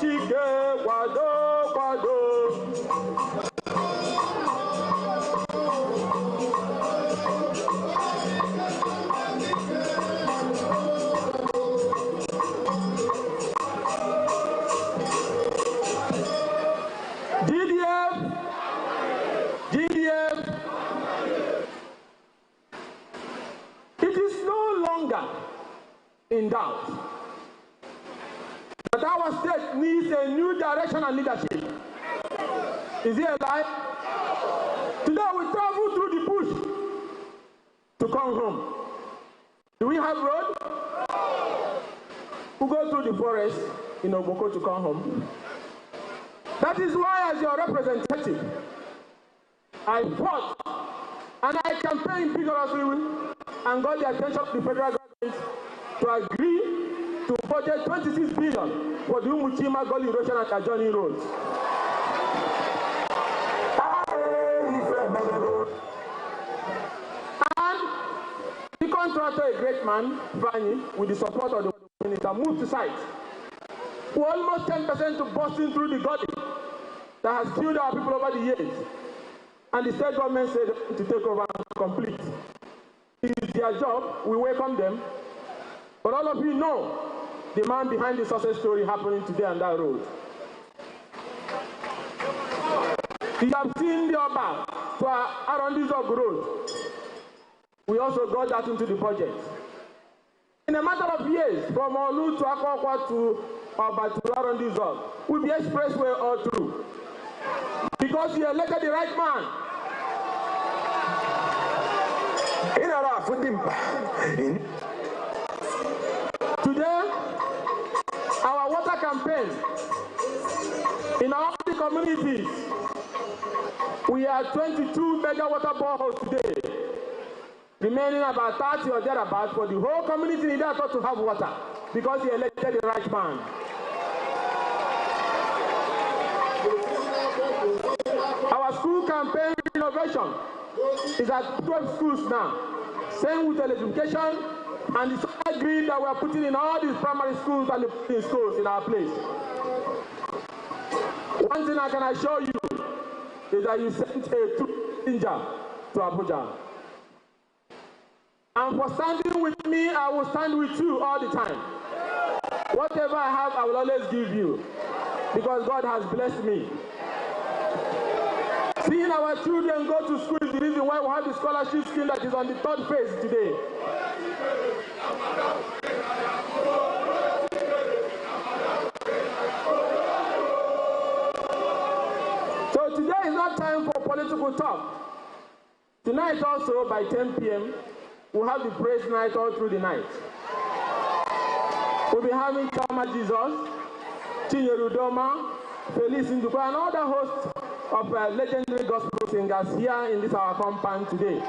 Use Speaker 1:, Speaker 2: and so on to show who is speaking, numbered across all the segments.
Speaker 1: Chike, Kwado, Kwado. GDF, it is no longer in doubt that our state needs a new direction and leadership. Is it a lie? Today we travel through the bush to come home. Do we have road? We go through the forest in Oboko to come home. That is why, as your representative, I fought and I campaigned vigorously and got the attention of the federal government to agree to budget 26 billion for the Umuchima, Gully, Roshan, and Kajoni roads. And the contractor, a great man, Vani, with the support of the minister, moved to site. We're almost 10% to busting through the gully that has killed our people over the years. And the state government said to take over and complete. It is their job, we welcome them. But all of you know the man behind the success story happening today on that road. You have seen the Oba to around this road. We also got that into the budget. In a matter of years, from Olu to Akokwa to Oba to around this road, will be expressway all through. Because you elected the right man. Today, our water campaign in all the communities, we are 22 mega water boreholes today, remaining about 30 or thereabouts for the whole community in Idaho to have water, because he elected the right man. Our school campaign renovation is at 12 schools now, same with electrification, and the solar grid that we are putting in all these primary schools and the schools in our place. One thing I can assure you is that you sent a true messenger to Abuja. And for standing with me, I will stand with you all the time. Whatever I have, I will always give you, because God has blessed me. Seeing our children go to school is the reason why we have the scholarship scheme that is on the third phase today. So today is not time for political talk. Tonight also, by 10 p.m., we'll have the praise night all through the night. We'll be having Chama Jesus, Chinyerudoma, Felice Ndukwa, and other hosts of legendary gospel singers here in this our compound today.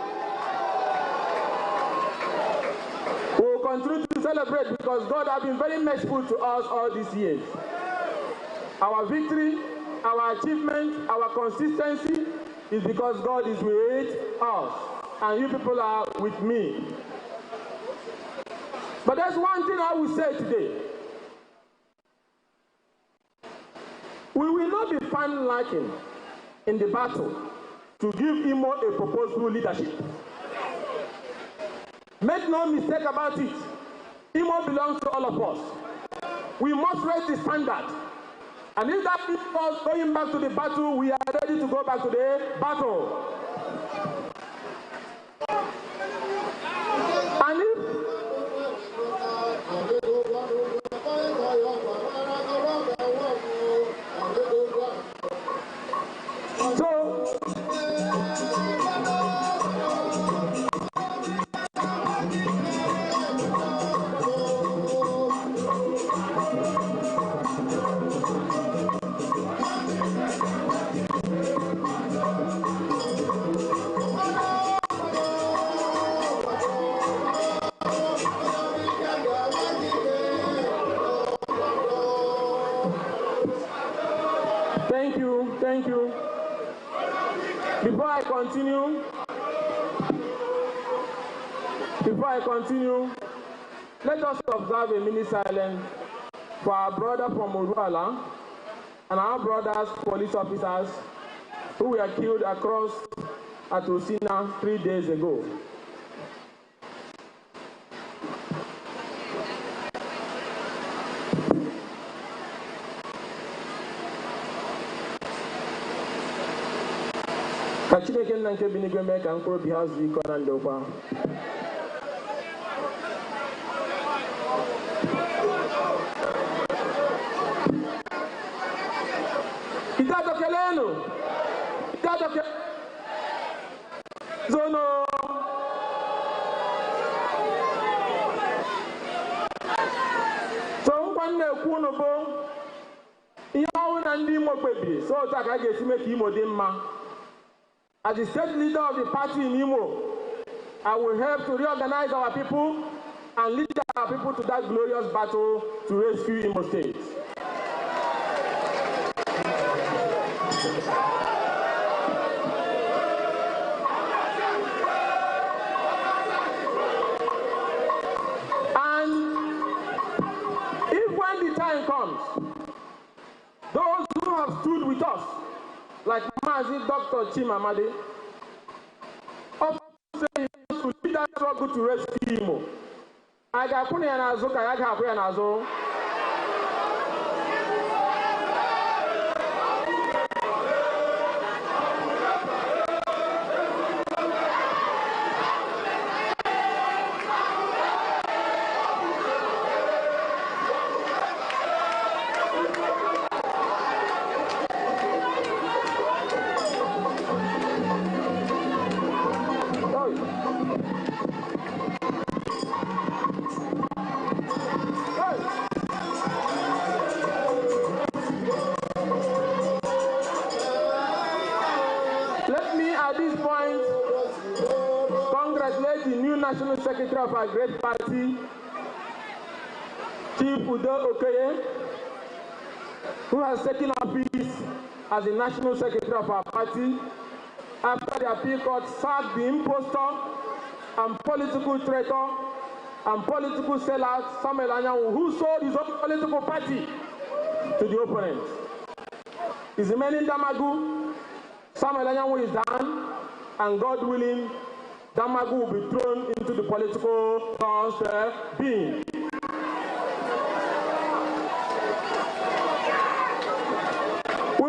Speaker 1: We will continue to celebrate because God has been very merciful to us all these years. Our victory, our achievement, our consistency is because God is with us, and you people are with me. But there's one thing I will say today. We will not be found lacking in the battle to give Imo a purposeful leadership. Make no mistake about it. Imo belongs to all of us. We must raise the standard. And if that means us going back to the battle, we are ready to go back to the battle. And if Thank you. Before I continue, let us observe a minute silence for our brother from Uruala, and our brothers, police officers, who were killed across at Osina 3 days ago. Kachike nanke binigwe meka nkoro bihaz biko na ndokwa. Itatokeleno. Zono. So nkwanne kwuno bo. Ihe ọwụ na ndị Imo kpebiri so otu aka ga-esi mee ka Imo dị mma. As the state leader of the party in Imo, I will help to reorganize our people and lead our people to that glorious battle to rescue Imo State. And if when the time comes, those who have stood with us, like Mazi Dr. Chimamade, of saying to lead that struggle to rescue Imo. I got put in a zoka, I got put in a zo. National Secretary of our great party, Chief Udo Okoye, who has taken office as the National Secretary of our party after the appeal court sacked the impostor and political traitor and political sellout Samuel Anyanwu, who sold his own political party to the opponent. His remaining Damagu, Samuel Anyanwu is done, and God willing, Damagu will be thrown into the political bin. We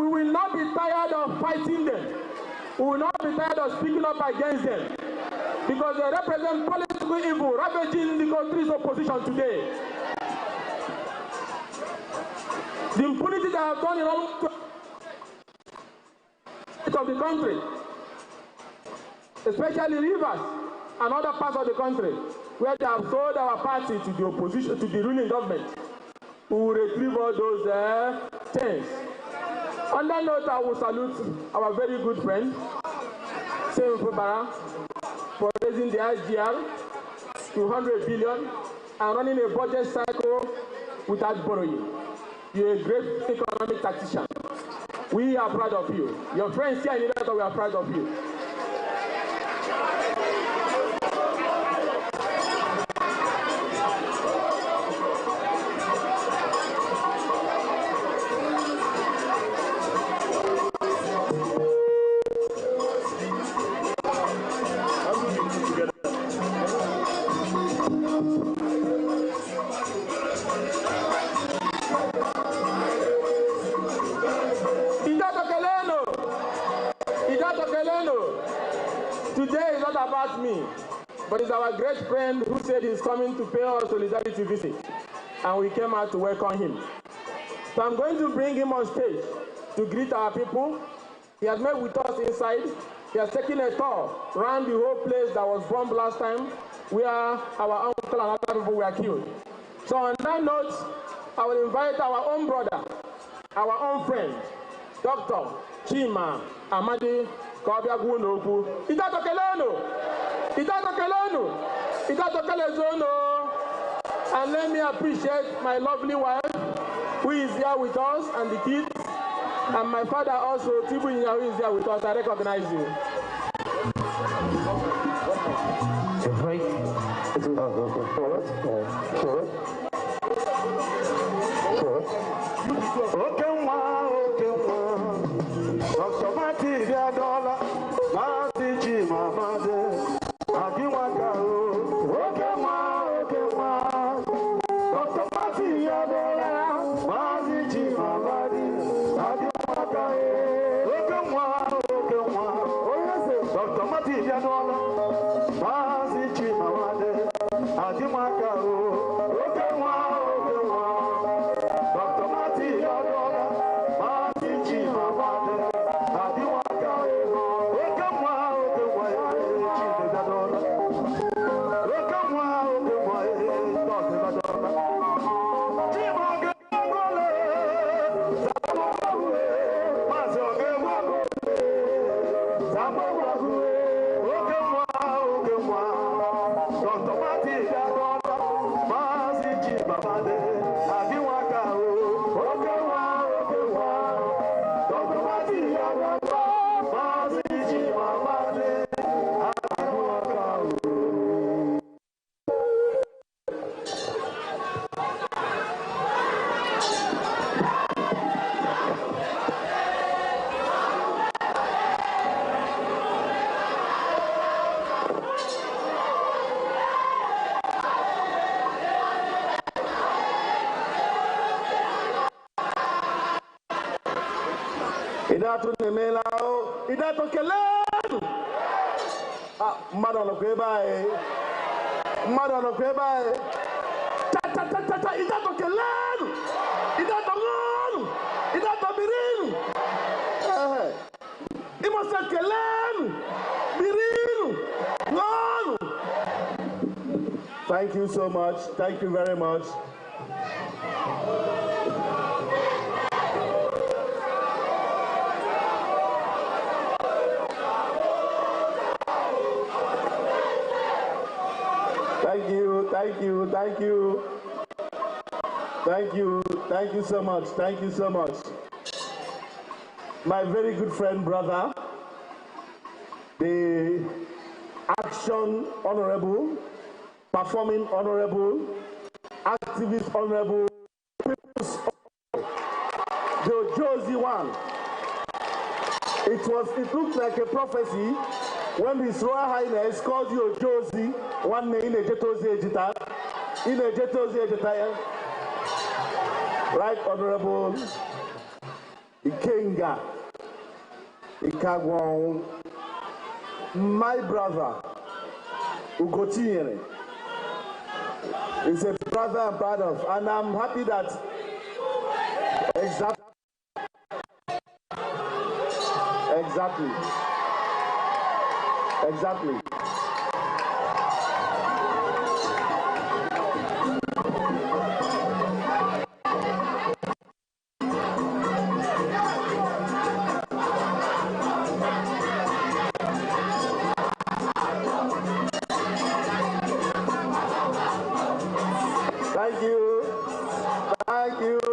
Speaker 1: will not be tired of fighting them. We will not be tired of speaking up against them, because they represent political evil ravaging the country's opposition today. The impunity they have done in almost of the country, especially Rivers and other parts of the country, where they have sold our party to the opposition, to the ruling government, who will retrieve all those things. On that note, I will salute our very good friend, Seun Fubara, for raising the IGR to 100 billion and running a budget cycle without borrowing. You're a great economic tactician. We are proud of you. Your friends here in Nigeria, we are proud of you. Today is not about me, but it's our great friend who said he's coming to pay us solidarity visit, and we came out to welcome him. So I'm going to bring him on stage to greet our people. He has met with us inside. He has taken a tour around the whole place that was bombed last time, where our uncle and other people were killed. So on that note, I will invite our own brother, our own friend, Dr. Chima Amadi. And let me appreciate my lovely wife, who is here with us, and the kids, and my father also, Tibu Inya, who is here with us. I recognize you. Okay.
Speaker 2: Idato nemelao, idato kelenu. Madonna kwebae, madonna kwebae. Ta, idato kelenu, idato ngonu, idato birinu. Imosa kelenu, birinu, ngonu. Thank you so much. Thank you very much. Thank you so much. Thank you so much. My very good friend, brother, the action honorable, performing honorable, activist honorable, the Josie one. It looked like a prophecy when His Royal Highness called you Josie, one name in a Jetozi Ejita, Right Honorable Ikenga, Ikagwon, my brother, Ugotinyere, is a brother I'm proud of, and I'm happy that exactly.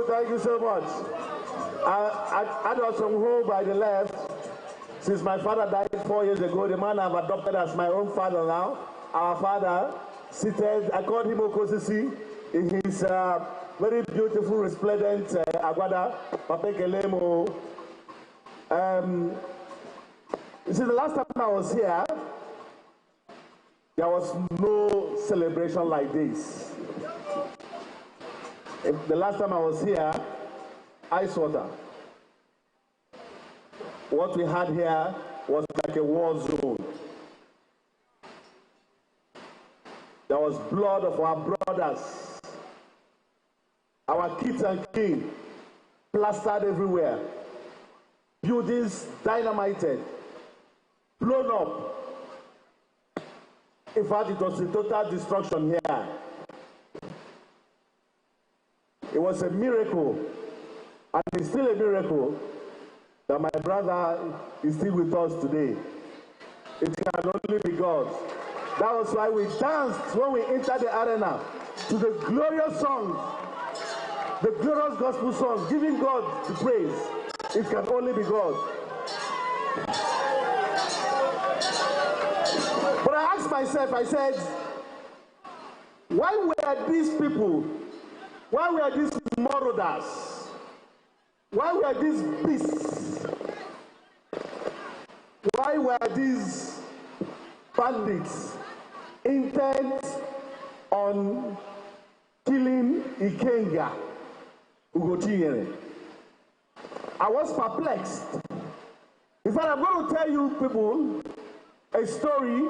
Speaker 2: Thank you so much. I was from home by the left. Since my father died 4 years ago, the man I've adopted as my own father now, our father, seated, I called him Okosisi, in his very beautiful, resplendent Aguada, Papekelemo. You see, the last time I was here, there was no celebration like this. The last time I was here, ice water. What we had here was like a war zone. There was blood of our brothers, our kids and kin, plastered everywhere. Buildings dynamited, blown up. In fact, it was a total destruction here. It was a miracle, and it's still a miracle, that my brother is still with us today. It can only be God. That was why we danced when we entered the arena to the glorious songs, the glorious gospel songs, giving God the praise. It can only be God. But I asked myself, I said, why were these people, why were these marauders, why were these beasts, why were these bandits intent on killing Ikenga, Ugotinyere? I was perplexed. In fact, I'm going to tell you people a story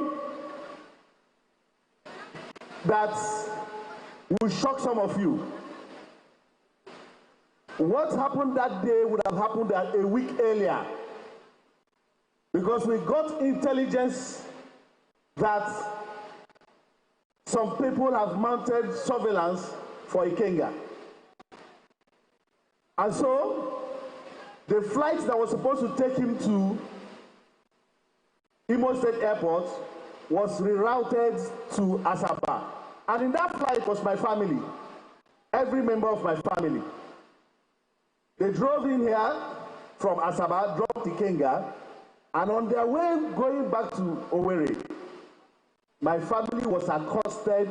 Speaker 2: that will shock some of you. What happened that day would have happened a week earlier, because we got intelligence that some people have mounted surveillance for Ikenga. And so The flight that was supposed to take him to Imo State Airport was rerouted to Asaba. And in that flight was my family, every member of my family. They drove in here from Asaba, dropped Ikenga, and on their way going back to Owerri, my family was accosted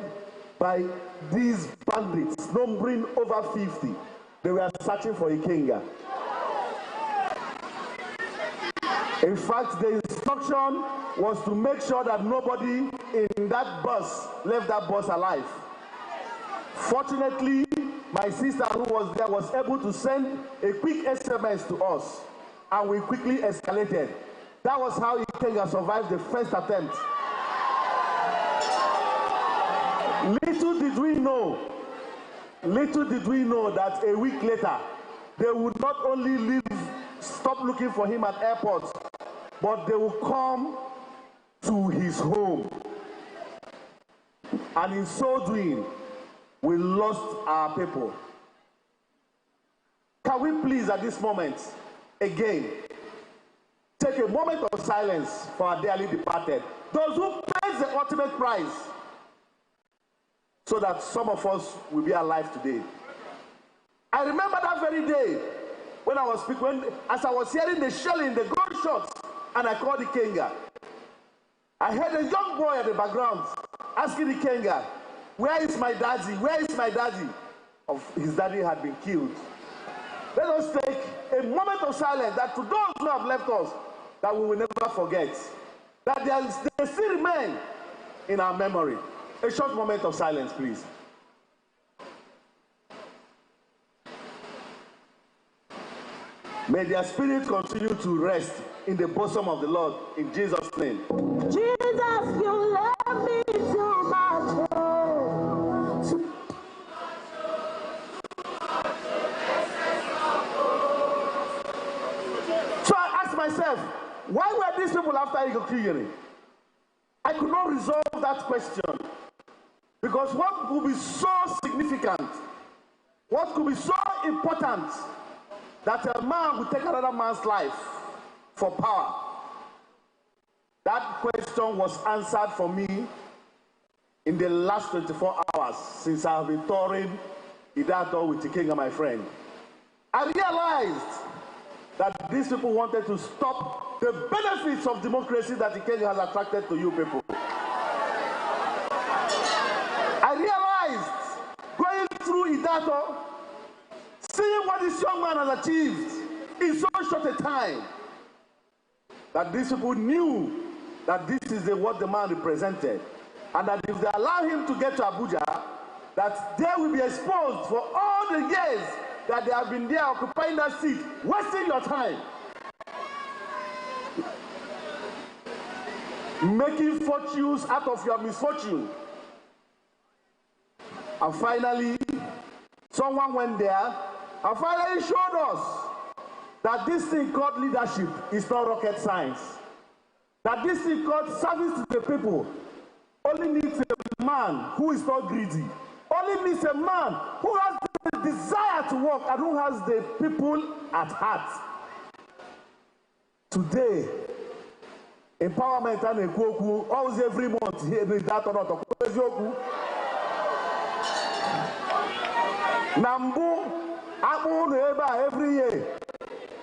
Speaker 2: by these bandits, numbering over 50. They were searching for Ikenga. In fact, the instruction was to make sure that nobody in that bus left that bus alive. Fortunately, my sister who was there was able to send a quick SMS to us, and we quickly escalated. That was how Ikenga survived the first attempt. Little did we know that a week later, they would not only stop looking for him at airports, but they will come to his home. And in so doing, we lost our people. Can we please at this moment, again, take a moment of silence for our dearly departed, those who paid the ultimate price, so that some of us will be alive today. I remember that very day when I was speaking, as I was hearing the shelling, the gunshots, and I called Ikenga. I heard a young boy at the background asking Ikenga, "Where is my daddy? Where is my daddy?" His daddy had been killed. Let us take a moment of silence that to those who have left us, that we will never forget, that they still remain in our memory. A short moment of silence, please. May their spirit continue to rest in the bosom of the Lord, in Jesus' name.
Speaker 3: Jesus, you love me too much.
Speaker 2: So I asked myself, why were these people after Ikenga? I could not resolve that question. Because what could be so significant, what could be so important, that a man would take another man's life for power? That question was answered for me in the last 24 hours since I have been touring Idato with Ikenga, my friend. I realized that these people wanted to stop the benefits of democracy that Ikenga has attracted to you people. I realized, going through Idato, seeing what this young man has achieved in so short a time, that these people knew that this is what the man represented, and that if they allow him to get to Abuja, that they will be exposed for all the years that they have been there occupying that seat, wasting your time, making fortunes out of your misfortune. And finally, someone went there and finally showed us that this thing called leadership is not rocket science. That this thing called service to the people only needs a man who is not greedy. Only needs a man who has the desire to work and who has the people at heart. Today, empowerment and Ekwoku, always every month, here is that or not. Nambu, Abu Neba every year.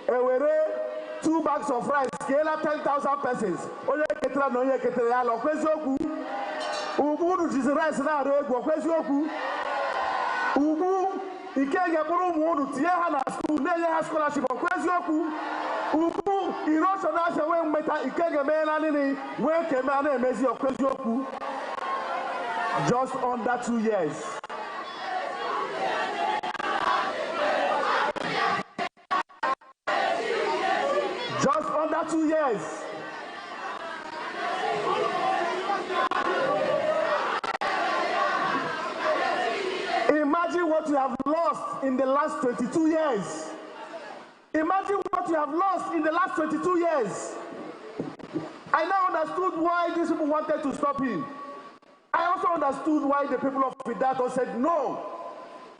Speaker 2: Ewere 2 bags of rice, Kela 10,000 persons. Oye Ketra no ye Ketra lo kwezoku. Ubu no jizi rice na rego kwezoku. Ubu Ikenga buru mu tie ha na school na ye ha scholarship kwezoku. Ubu irosho na se we meta Ikenga me na nini we kema na emezi kwezoku. Just under 2 years. Just under 2 years. Imagine what you have lost in the last 22 years. Imagine what you have lost in the last 22 years. I now understood why these people wanted to stop him. I also understood why the people of Idato said no.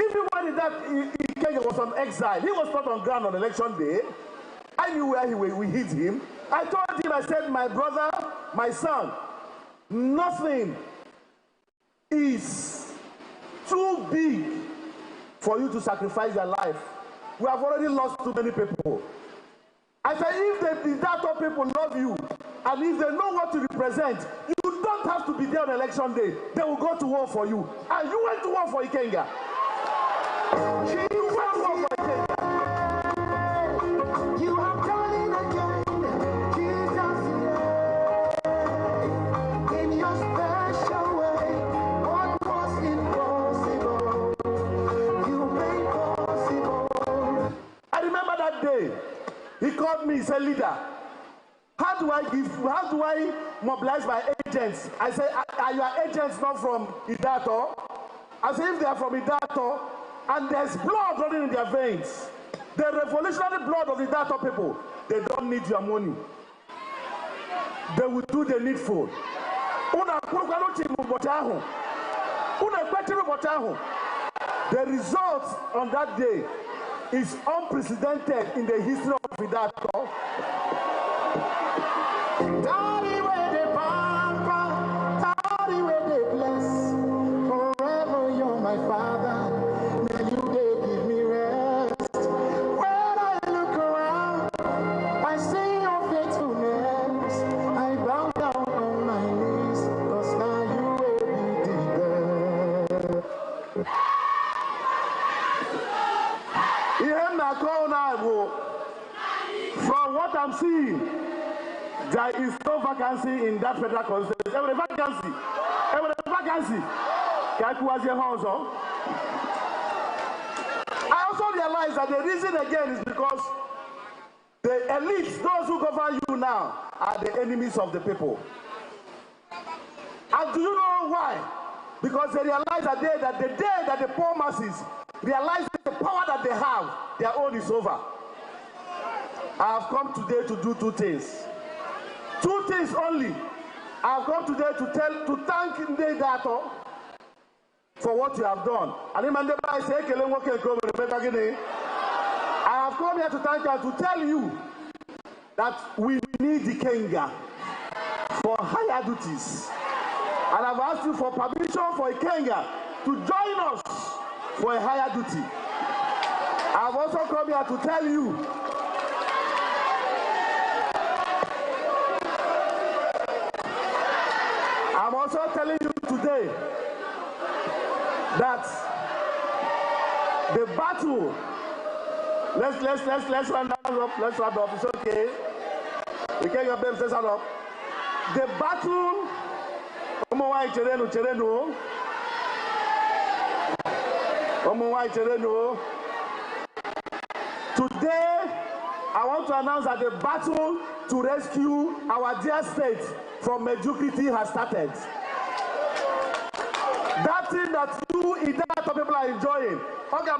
Speaker 2: Even when Ikenga was on exile, he was not on ground on election day. I knew where we hid him. I told him, I said, my brother, my son, nothing is too big for you to sacrifice your life. We have already lost too many people. I said, if the Idato people love you, and if they know what to represent, you don't have to be there on election day. They will go to war for you. And you went to war for Ikenga. You went to war for Ikenga.
Speaker 3: You have done it again, Jesus, yeah. In your special way, what was impossible, you made possible.
Speaker 2: I remember that day. He called me, he said, leader, how do I mobilize my agents? I said, are your agents not from Idato? I said, if they are from Idato, and there's blood running in their veins, the revolutionary blood of the Idato people, they don't need your money. They will do the needful. The result on that day is unprecedented in the history of Idato.
Speaker 3: Daddy, where they pamper, Daddy, where they bless. Forever you're my father. Now you they give me rest. When I look around, I see your faithfulness. I bow down on my knees, 'cause now you will be the best.
Speaker 2: From what I'm seeing, there is no vacancy in that federal constituency. Every vacancy. I also realize that the reason again is because the elites, those who govern you now, are the enemies of the people. And do you know why? Because they realize that the day that the poor masses realize the power that they have, their own is over. I have come today to do two things. Two things only. I have come today to thank Idato for what you have done. I have come here to thank you and to tell you that we need Ikenga for higher duties. And I've asked you for permission for Ikenga to join us for a higher duty. I've also come here to tell you I'm also telling you today that the battle, let's round up, it's okay. We can't get them, let's round up. The battle, today, I want to announce that the battle to rescue our dear state from mediocrity has started. That thing that you Idato people are enjoying, okay,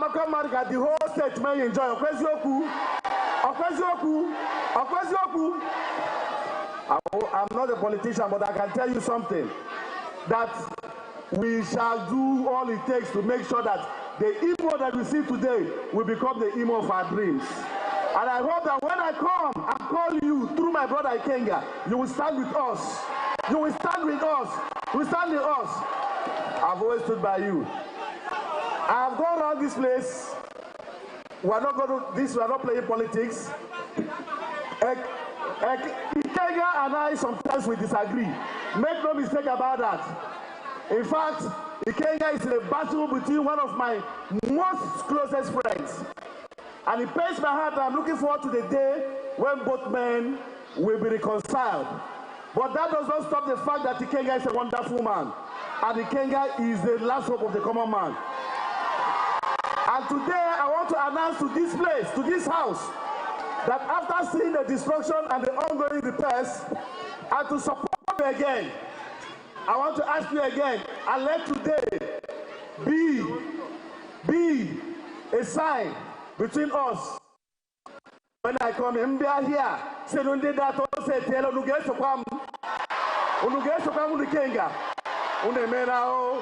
Speaker 2: the whole state may enjoy. I'm not a politician, but I can tell you something, that we shall do all it takes to make sure that the Imo that we see today will become the Imo of our dreams. And I hope that when I come and call you through my brother Ikenga, you will stand with us. You will stand with us. You will stand with us. I've always stood by you. I have gone around this place. We are not playing politics. Ikenga and I sometimes we disagree. Make no mistake about that. In fact, Ikenga is in a battle between one of my most closest friends. And it pains my heart that I'm looking forward to the day when both men will be reconciled. But that does not stop the fact that Ikenga is a wonderful man. And Ikenga is the last hope of the common man. And today I want to announce to this place, to this house, that after seeing the destruction and the ongoing repairs, and to support me again, I want to ask you again, and let today be a sign between us. When I come in, be here. Say no dey that say tell you get to come. You get to come Ikenga. Unemela.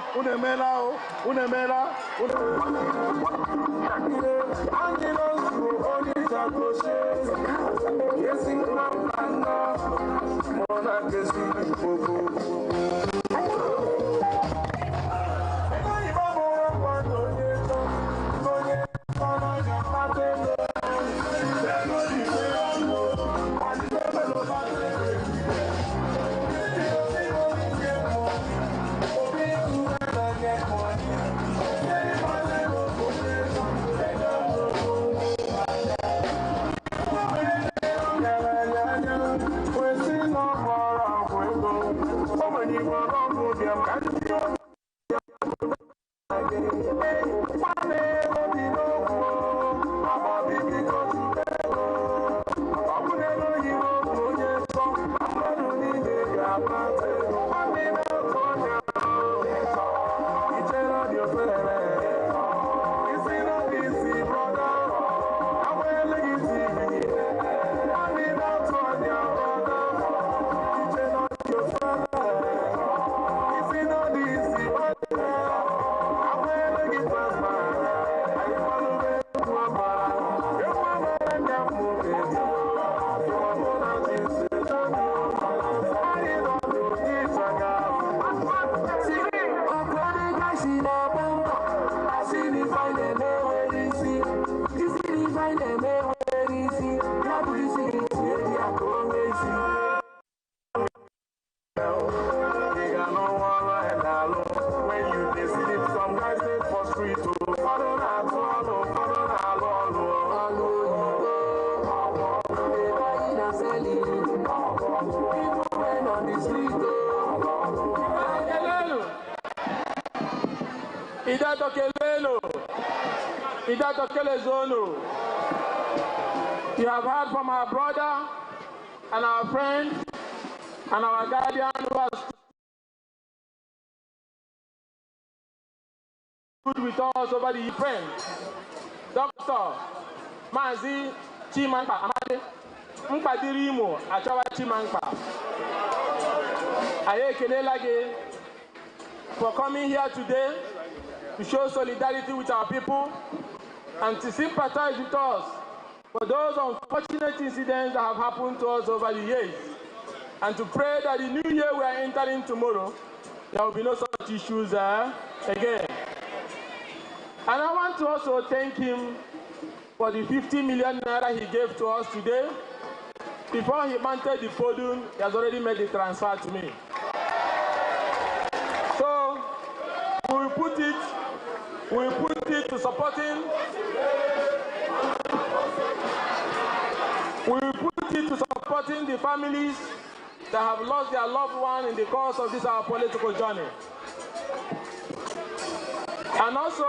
Speaker 1: You have heard from our brother and our friend and our guardian who has stood with us over the friend, Dr. Mazi Chimankpa Amadi Mkpadirimo Achawa Chimankpa. I ekelela gị for coming here today to show solidarity with our people and to sympathize with us for those unfortunate incidents that have happened to us over the years, and to pray that the new year we are entering tomorrow, there will be no such issues again. And I want to also thank him for the 50 million naira he gave to us today. Before he mounted the podium, he has already made the transfer to me. So we will put it to supporting. We will put it to supporting the families that have lost their loved one in the course of this our political journey. And also,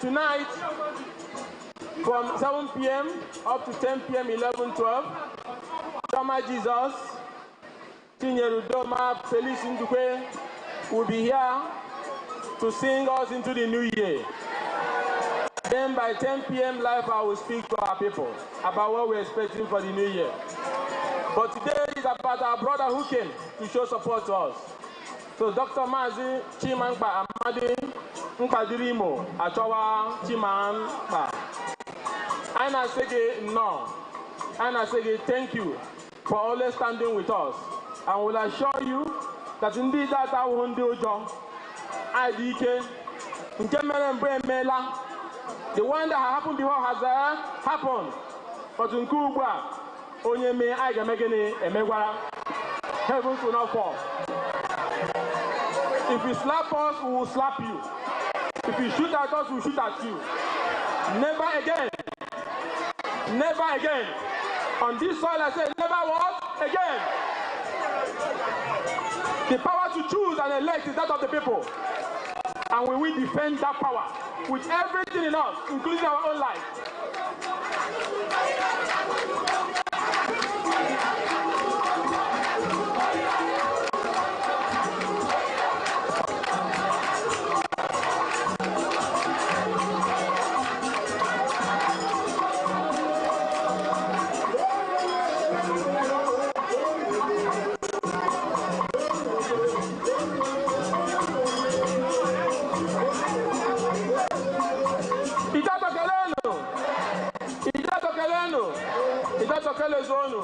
Speaker 1: tonight, from 7 p.m. up to 10 p.m., 11, 12, Chama Jesus, Tinyerudoma, Felice Ndukwe will be here to sing us into the new year. Then by 10 p.m. live, I will speak to our people about what we're expecting for the new year. But today is about our brother who came to show support to us. So Dr. Mazi Chimankpa Amadi Mkpadirimo Achawa Chimankpa. And I say no. And I say thank you for always standing with us. And will assure you that indeed that I will do John. IDK. The one that happened before has happened. But in Cuba, only me I can make any emegwara. Heaven will not fall. If you slap us, we will slap you. If you shoot at us, we will shoot at you. Never again. Never again. On this soil, I say, never what? Again. The power to choose and elect is that of the people. And we will defend that power with everything in us, including our own life. Sokelezonu.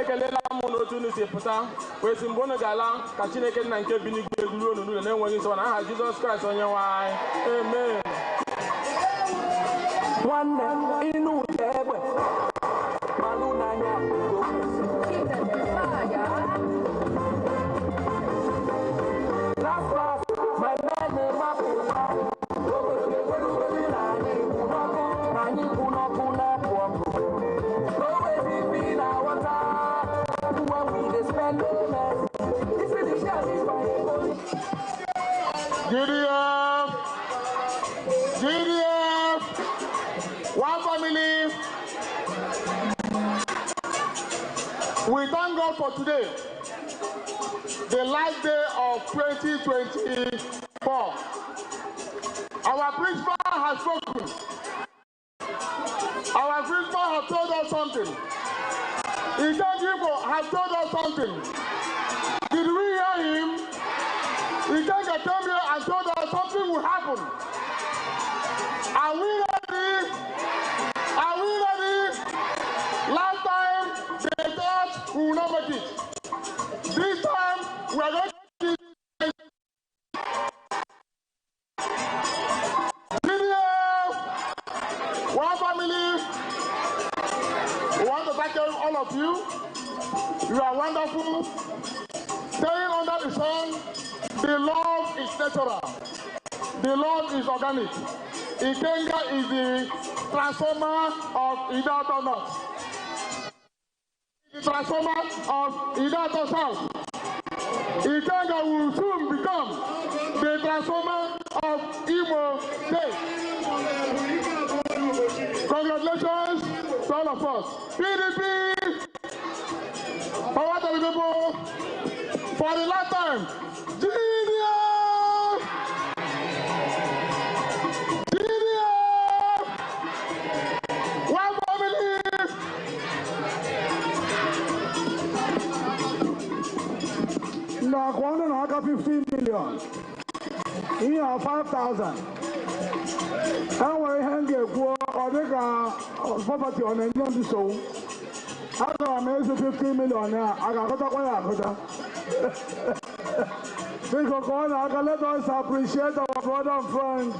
Speaker 1: Ekelela m n'otu unu si pụta wee sị mgbe unu ga-ala ka Chineke nna nke bi n'igwe duru unu n'ụlọ na-enweghị nsọ n'aha Jizọs Kraịst onye nwe anyị. Amen.
Speaker 4: Nwanne inu egbe malụ n'anya last my man mapụwa
Speaker 1: GDF, one family. We thank God for today, the last day of 2024. Our principal has spoken. Our principal has told us something. Ikenga has told us something. Did we hear him? Ikenga came here and told us something will happen. Are we ready? Are we ready? Last time they thought we will not make it. This time we are going to make it. One family. We want to thank all of you. You are wonderful. Staying under the sun, the love is natural. The love is organic. Ikenga is the transformer of Idato North. The transformer of Idato South. Ikenga will soon become the transformer of Imo State. Congratulations to all of us. PDP, power to the people, for the last time. GDF! GDF! One family!
Speaker 5: Now, I got 15 million. Here, 5,000. How I hang a poor or they got property on a young soul. I got a 15 million now. I got a let us appreciate our brother and friend,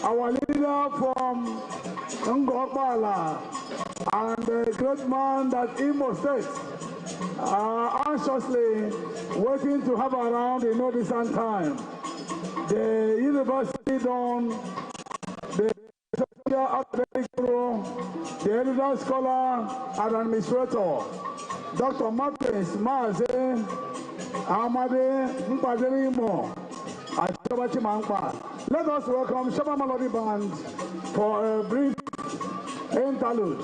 Speaker 5: our leader from Ngopala, and the great man that Imo State are anxiously waiting to have around in no distant time. The university done, the academic guru, the editor scholar and administrator, Dr. Martins Maze, Amade Mpadrimo, Achabachi Mangpa. Let us welcome Shaba Melody Band for a brief interlude.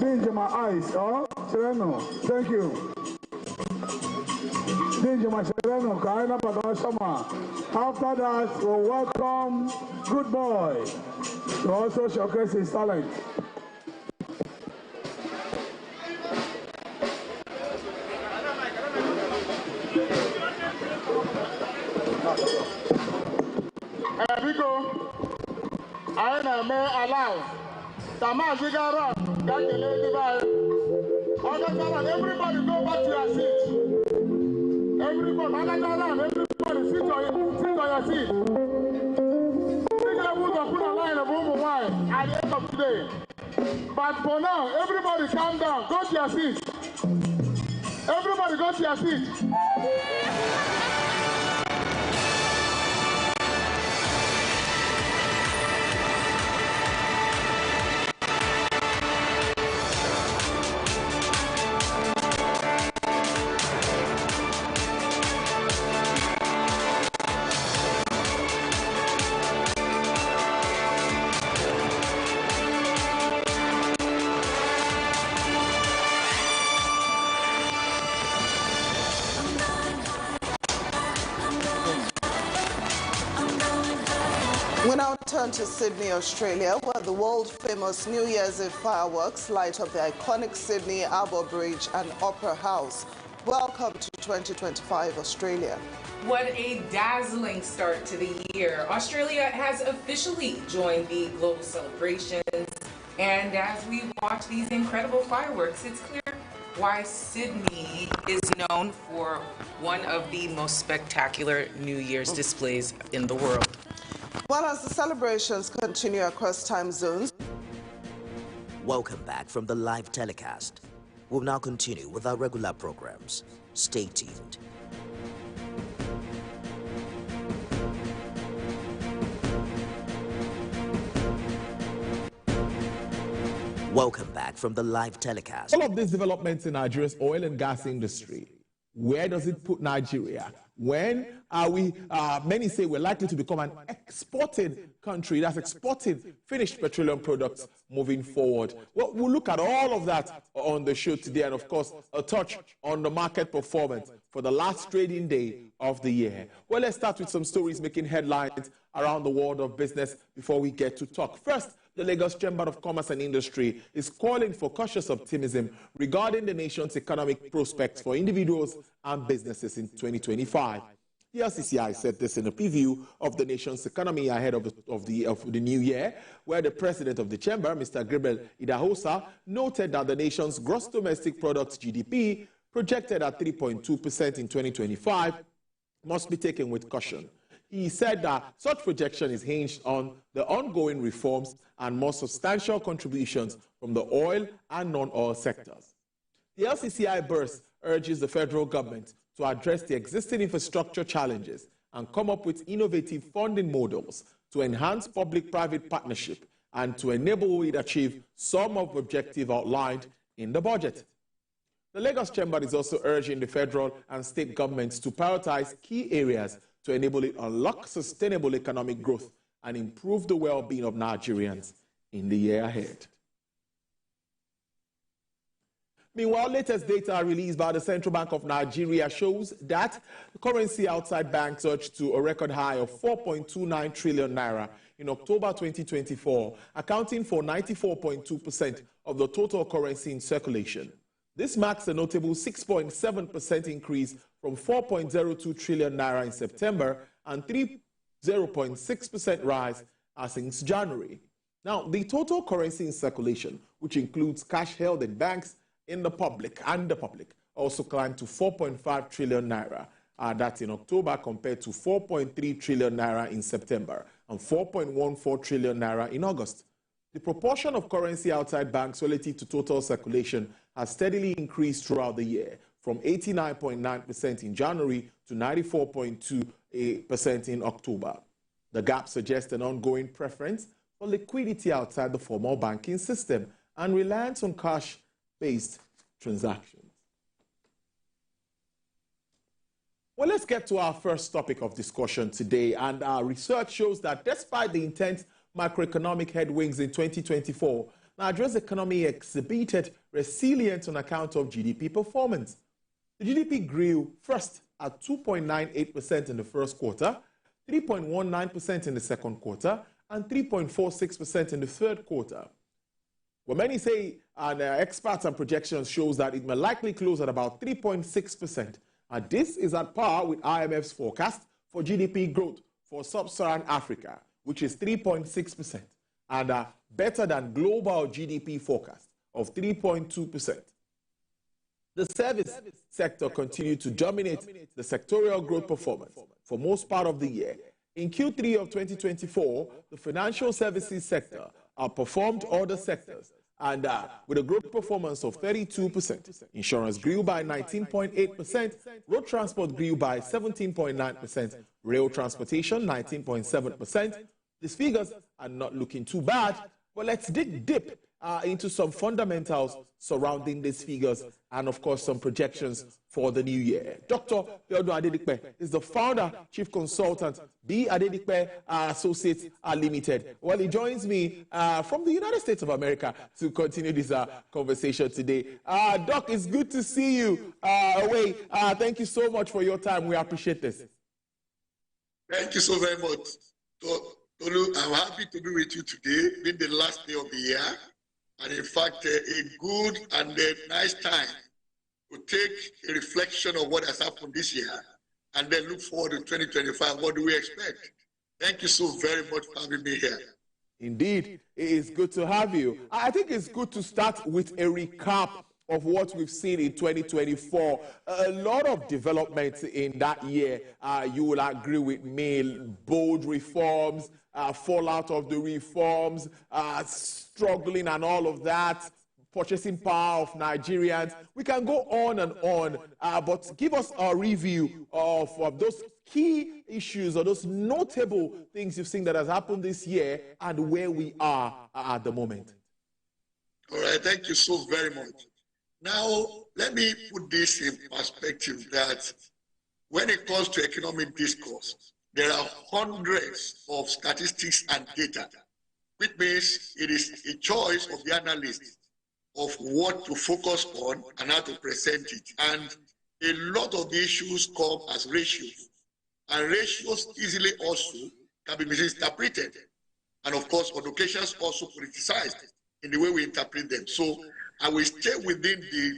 Speaker 5: Danger my eyes, oh, Sereno, thank you. Danger my Sereno, Kaina Padashama. After that, we'll welcome Good Boy to also showcase his talent. I am alive. Tamazigara, everybody go back to your seat. Everybody sit on your seat. Put a line of over wine at the end of today. But for now, everybody calm down. Go to your seat. Everybody go to your seat.
Speaker 6: We now turn to Sydney, Australia, where the world-famous New Year's Eve fireworks light up the iconic Sydney Harbour Bridge and Opera House. Welcome to 2025 Australia.
Speaker 7: What a dazzling start to the year. Australia has officially joined the global celebrations And as we watch these incredible fireworks, it's clear why Sydney is known for one of the most spectacular New Year's displays in the world.
Speaker 6: Well, as the celebrations continue across time zones.
Speaker 8: Welcome back from the live telecast. We'll now continue with our regular programs. Stay tuned. Welcome back from the live telecast.
Speaker 9: All of these developments in Nigeria's oil and gas industry, where does it put Nigeria? When are we, many say we're likely to become an exporting country that's exporting finished petroleum products moving forward. Well, we'll look at all of that on the show today, and of course, a touch on the market performance for the last trading day of the year. Well, let's start with some stories making headlines around the world of business before we get to talk. First, the Lagos Chamber of Commerce and Industry is calling for cautious optimism regarding the nation's economic prospects for individuals and businesses in 2025. The LCCI said this in a preview of the nation's economy ahead of the new year, where the president of the chamber, Mr. Gabriel Idahosa, noted that the nation's gross domestic product GDP, projected at 3.2% in 2025, must be taken with caution. He said that such projection is hinged on the ongoing reforms and more substantial contributions from the oil and non-oil sectors. The LCCI burst urges the federal government to address the existing infrastructure challenges and come up with innovative funding models to enhance public-private partnership and to enable it achieve some of the objectives outlined in the budget. The Lagos Chamber is also urging the federal and state governments to prioritize key areas to enable it unlock sustainable economic growth and improve the well-being of Nigerians in the year ahead. Meanwhile, latest data released by the Central Bank of Nigeria shows that the currency outside banks surged to a record high of 4.29 trillion naira in October 2024, accounting for 94.2% of the total currency in circulation. This marks a notable 6.7% increase from 4.02 trillion naira in September and 0.6% rise since January. Now, the total currency in circulation, which includes cash held in banks in the public, also climbed to 4.5 trillion naira. That's in October compared to 4.3 trillion naira in September and 4.14 trillion naira in August. The proportion of currency outside banks relative to total circulation has steadily increased throughout the year, from 89.9% in January to 94.2% in October. The gap suggests an ongoing preference for liquidity outside the formal banking system and reliance on cash-based transactions. Well, let's get to our first topic of discussion today. And our research shows that despite the intense macroeconomic headwinds in 2024, Nigeria's economy exhibited resilience on account of GDP performance. The GDP grew first at 2.98% in the first quarter, 3.19% in the second quarter, and 3.46% in the third quarter. Well, many say, and experts and projections shows that it may likely close at about 3.6%. And this is at par with IMF's forecast for GDP growth for sub-Saharan Africa, which is 3.6%, and better than global GDP forecast of 3.2%. The service sector continued to dominate the sectorial growth performance for most part of the year. In Q3 of 2024, the financial services sector outperformed other sectors, and with a growth performance of 32%. Insurance grew by 19.8%, road transport grew by 17.9%, rail transportation 19.7%. These figures are not looking too bad, but let's dig deep into some fundamentals surrounding these figures and, of course, some projections for the new year. Dr. Biodun Adedikpe is the founder, chief consultant, B. Adedikpe Associates Limited. Well, he joins me from the United States of America to continue this conversation today. Doc, it's good to see you. Thank you so much for your time. We appreciate this.
Speaker 10: Thank you so very much. Tolu, I'm happy to be with you today, being the last day of the year, and in fact, a good and a nice time to take a reflection of what has happened this year, and then look forward to 2025. What do we expect? Thank you so very much for having me here.
Speaker 9: Indeed, it is good to have you. I think it's good to start with a recap of what we've seen in 2024. A lot of developments in that year. You will agree with me, bold reforms, fallout of the reforms, struggling and all of that, purchasing power of Nigerians. We can go on and on, but give us a review of those key issues or those notable things you've seen that has happened this year and where we are at the moment.
Speaker 10: All right, thank you so very much. Now, let me put this in perspective that when it comes to economic discourse, there are hundreds of statistics and data, which means it is a choice of the analyst of what to focus on and how to present it. And a lot of the issues come as ratios. And ratios easily also can be misinterpreted. And of course, on occasions also politicized in the way we interpret them. So I will stay within the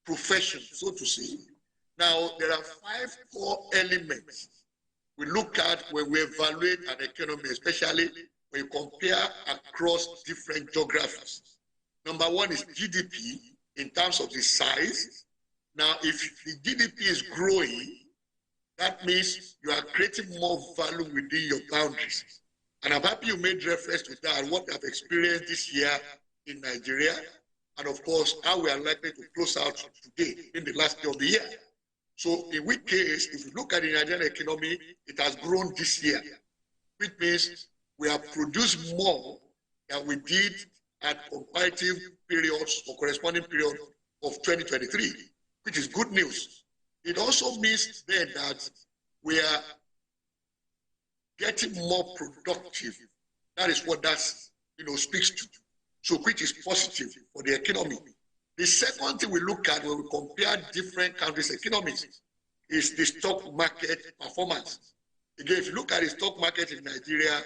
Speaker 10: profession, so to say. Now, there are 5 core elements we look at when we evaluate an economy, especially when you compare across different geographies. Number 1 is GDP in terms of the size. Now, if the GDP is growing, that means you are creating more value within your boundaries. And I'm happy you made reference to that, what I've experienced this year in Nigeria, and of course, how we are likely to close out today in the last day of the year. So in which case, if you look at the Nigerian economy, it has grown this year, which means we have produced more than we did at comparative periods or corresponding period of 2023, which is good news. It also means then that we are getting more productive. That is what that speaks to. So which is positive for the economy. The second thing we look at when we compare different countries' economies is the stock market performance. Again, if you look at the stock market in Nigeria,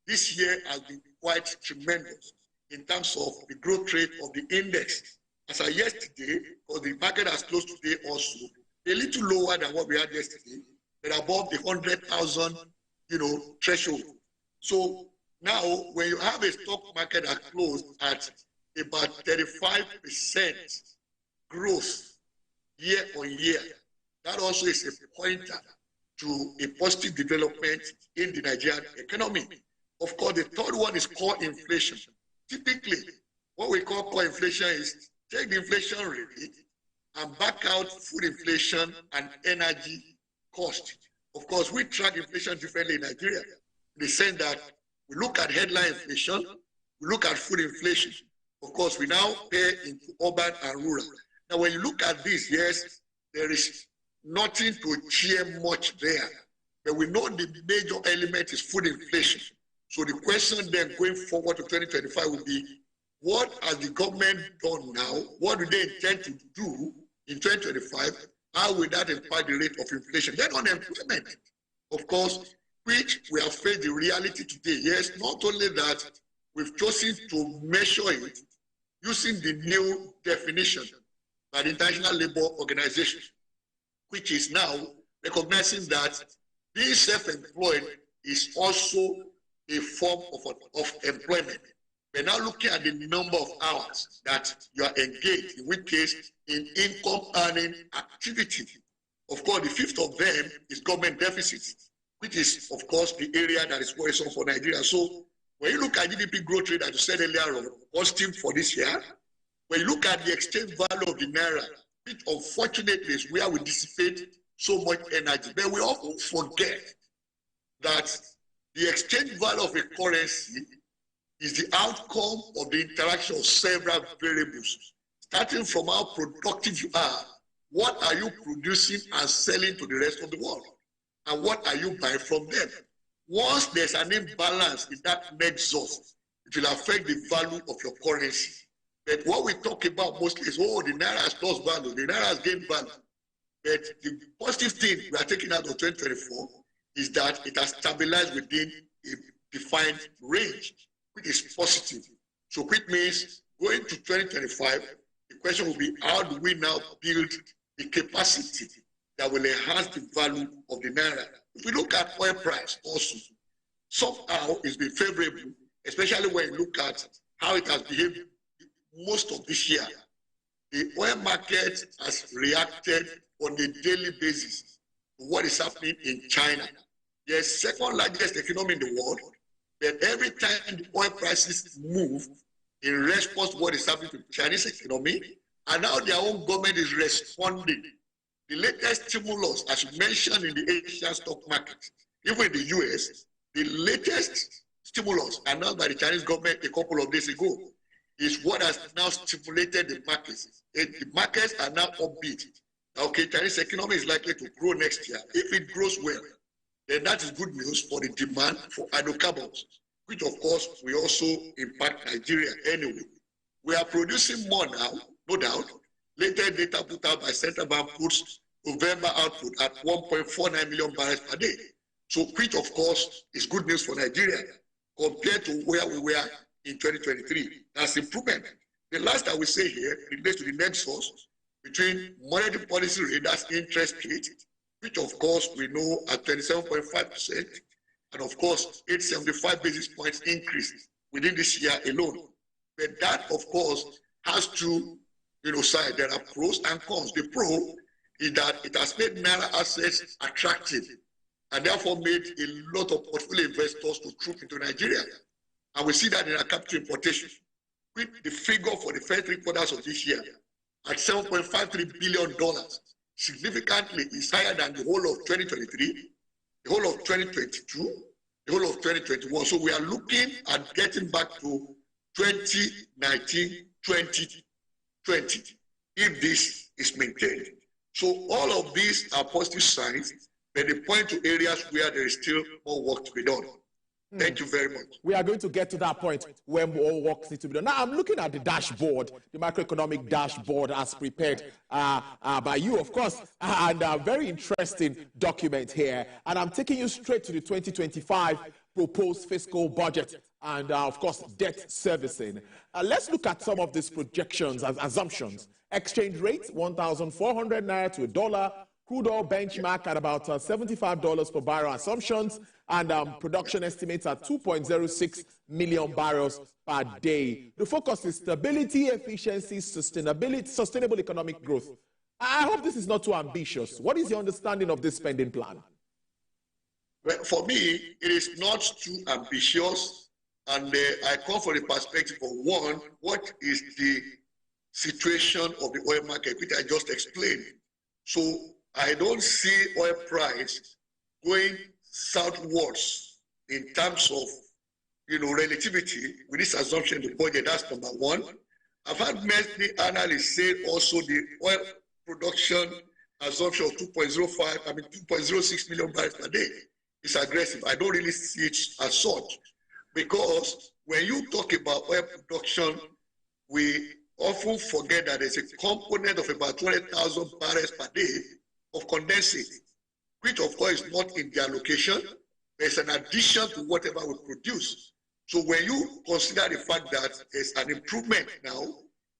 Speaker 10: this year has been quite tremendous in terms of the growth rate of the index. As of yesterday, or the market has closed today also, a little lower than what we had yesterday, but above the 100,000, threshold. So now, when you have a stock market that closed at about 35% growth year on year, that also is a pointer to a positive development in the Nigerian economy. Of course, the third one is core inflation. Typically, what we call core inflation is take the inflation rate and back out food inflation and energy cost. Of course, we track inflation differently in Nigeria, in the sense that we look at headline inflation, we look at food inflation. Of course, we now pay into urban and rural. Now, when you look at this, yes, there is nothing to cheer much there. But we know the major element is food inflation. So the question then going forward to 2025 will be, what has the government done now? What do they intend to do in 2025? How will that impact the rate of inflation? Then unemployment, of course, which we have faced the reality today. Yes, not only that, we've chosen to measure it using the new definition by the International Labour Organization, which is now recognizing that being self-employed is also a form of employment. We're now looking at the number of hours that you are engaged, in which case in income earning activity. Of course, the fifth of them is government deficit, which is, of course, the area that is worrisome for Nigeria. So when you look at GDP growth rate that you said earlier on, positive for this year, when you look at the exchange value of the Naira, which unfortunately is where we dissipate so much energy, but we often forget that the exchange value of a currency is the outcome of the interaction of several variables, starting from how productive you are, what are you producing and selling to the rest of the world, and what are you buying from them. Once there's an imbalance in that nexus, it will affect the value of your currency. But what we talk about mostly is, oh, the Naira has lost value, the Naira has gained value. But the positive thing we are taking out of 2024 is that it has stabilized within a defined range, which is positive. So which means going to 2025, the question will be, how do we now build the capacity that will enhance the value of the Naira? If we look at oil price also, somehow it's been favorable, especially when you look at how it has behaved most of this year. The oil market has reacted on a daily basis to what is happening in China. The second largest economy in the world, but every time the oil prices move in response to what is happening to the Chinese economy, and now their own government is responding. The latest stimulus, as you mentioned in the Asian stock market, even in the US, the latest stimulus announced by the Chinese government a couple of days ago is what has now stimulated the markets. The markets are now upbeat. Okay, Chinese economy is likely to grow next year. If it grows well, then that is good news for the demand for hydrocarbons, which of course will also impact Nigeria anyway. We are producing more now, no doubt. Later data put out by Central Bank puts November output at 1.49 million barrels per day. So which of course is good news for Nigeria compared to where we were in 2023. That's improvement. The last I will say here relates to the nexus between monetary policy rate, that's interest rate, which of course we know at 27.5%, and of course 875 basis points increase within this year alone. But that of course has to, side. There are pros and cons. The pro is that it has made Naira assets attractive and therefore made a lot of portfolio investors to troop into Nigeria. And we see that in our capital importation, with the figure for the first 3 quarters of this year at $7.53 billion, significantly is higher than the whole of 2023, the whole of 2022, the whole of 2021. So we are looking at getting back to 2019, 2020, if this is maintained. So all of these are positive signs, but they point to areas where there is still more work to be done. Thank you very much.
Speaker 9: We are going to get to that point where more work needs to be done. Now, I'm looking at the dashboard, the macroeconomic dashboard as prepared by you, of course, and a very interesting document here. And I'm taking you straight to the 2025 proposed fiscal budget and, of course, debt servicing. Let's look at some of these projections as assumptions. Exchange rate, 1,400 Naira to $1. Crude oil benchmark at about $75 per barrel assumptions, and production estimates at 2.06 million barrels per day. The focus is stability, efficiency, sustainable economic growth. I hope this is not too ambitious. What is your understanding of this spending plan?
Speaker 10: Well, for me, it is not too ambitious, and I come from the perspective of one, what is the situation of the oil market, which I just explained. So I don't see oil price going southwards in terms of, relativity with this assumption in the budget. That's number one. I've had many analysts say also the oil production assumption of 2.06 million barrels per day is aggressive. I don't really see it as such, because when you talk about oil production, we often forget that there's a component of about 200,000 barrels per day of condensate, which of course is not in their location. There's an addition to whatever we produce. So when you consider the fact that there's an improvement now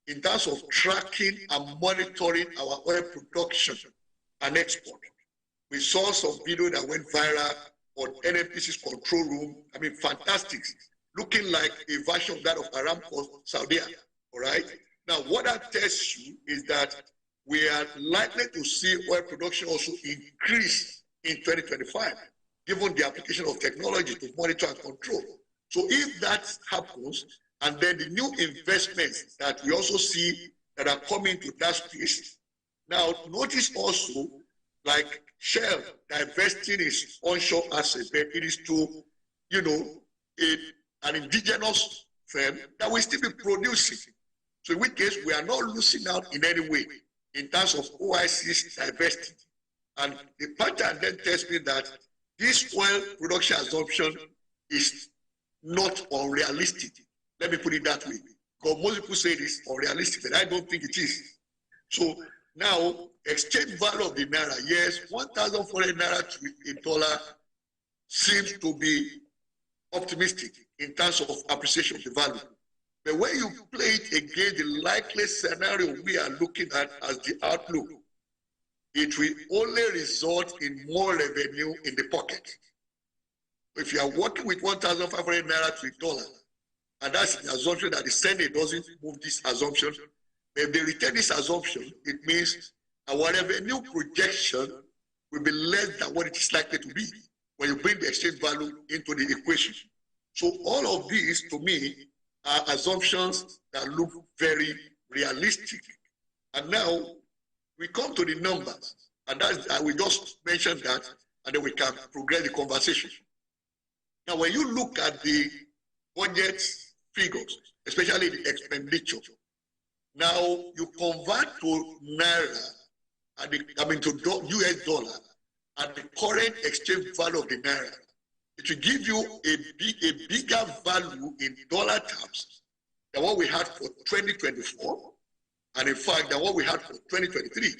Speaker 10: in terms of tracking and monitoring our oil production and export, we saw some video that went viral on NNPC's control room. I mean, fantastic, looking like a version of that of Aramco Saudi. All right. Now, what that tells you is that we are likely to see oil production also increase in 2025, given the application of technology to monitor and control. So if that happens, and then the new investments that we also see that are coming to that space, now notice also, like Shell divesting its onshore assets, but it is to, an indigenous firm that will still be producing. So in which case, we are not losing out in any way in terms of OIC's divesting. And the pattern then tells me that this oil production assumption is not unrealistic. Let me put it that way. Because most people say it is unrealistic, but I don't think it is. So now, exchange value of the Naira, yes, 1,400 Naira to $1 seems to be optimistic in terms of appreciation of the value. But when you play it against the likely scenario we are looking at as the outlook, it will only result in more revenue in the pocket. If you are working with 1,500 Naira to $1, and that's the assumption that the Senate doesn't move this assumption. But if they retain this assumption, it means our revenue projection will be less than what it is likely to be when you bring the exchange value into the equation. So all of these, to me, are assumptions that look very realistic. And now we come to the numbers, and I will just mention that, and then we can progress the conversation. Now, when you look at the budget figures, especially the expenditure, now you convert to naira, to US dollar, at the current exchange value of the naira, it will give you a bigger value in dollar terms than what we had for 2024, and in fact, than what we had for 2023,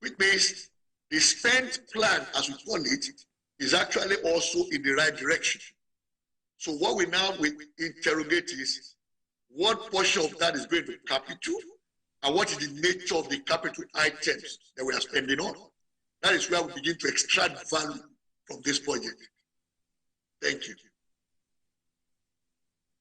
Speaker 10: which means the spend plan, as we call it, is actually also in the right direction. So what we now interrogate is what portion of that is going to capital, and what is the nature of the capital items that we are spending on. That is where we begin to extract value from this project. Thank you.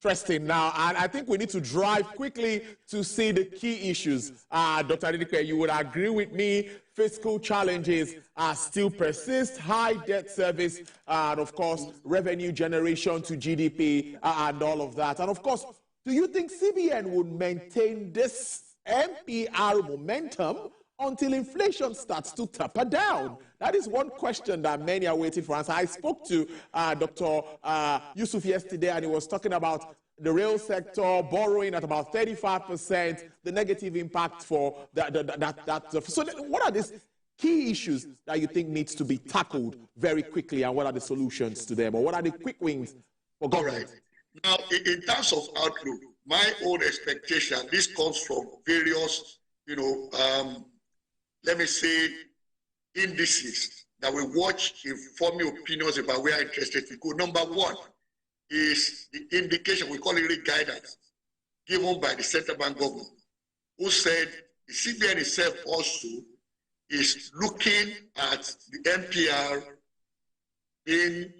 Speaker 9: Interesting. Now, and I think we need to drive quickly to see the key issues. Dr. Adedike, you would agree with me, fiscal challenges still persist, high debt service, and of course, revenue generation to GDP and all of that. And of course, do you think CBN would maintain this MPR momentum until inflation starts to taper down? That is one question that many are waiting for answer. I spoke to Dr. Yusuf yesterday, and he was talking about the rail sector borrowing at about 35%, the negative impact for that. So what are these key issues that you think needs to be tackled very quickly, and what are the solutions to them, or what are the quick wins for government?
Speaker 10: All right. Now, in terms of outlook, my own expectation, this comes from various, let me say, indices that we watch in forming opinions about where interest rates will go. Number one is the indication, we call it rate guidance, given by the central bank governor, who said the CBN itself also is looking at the MPR being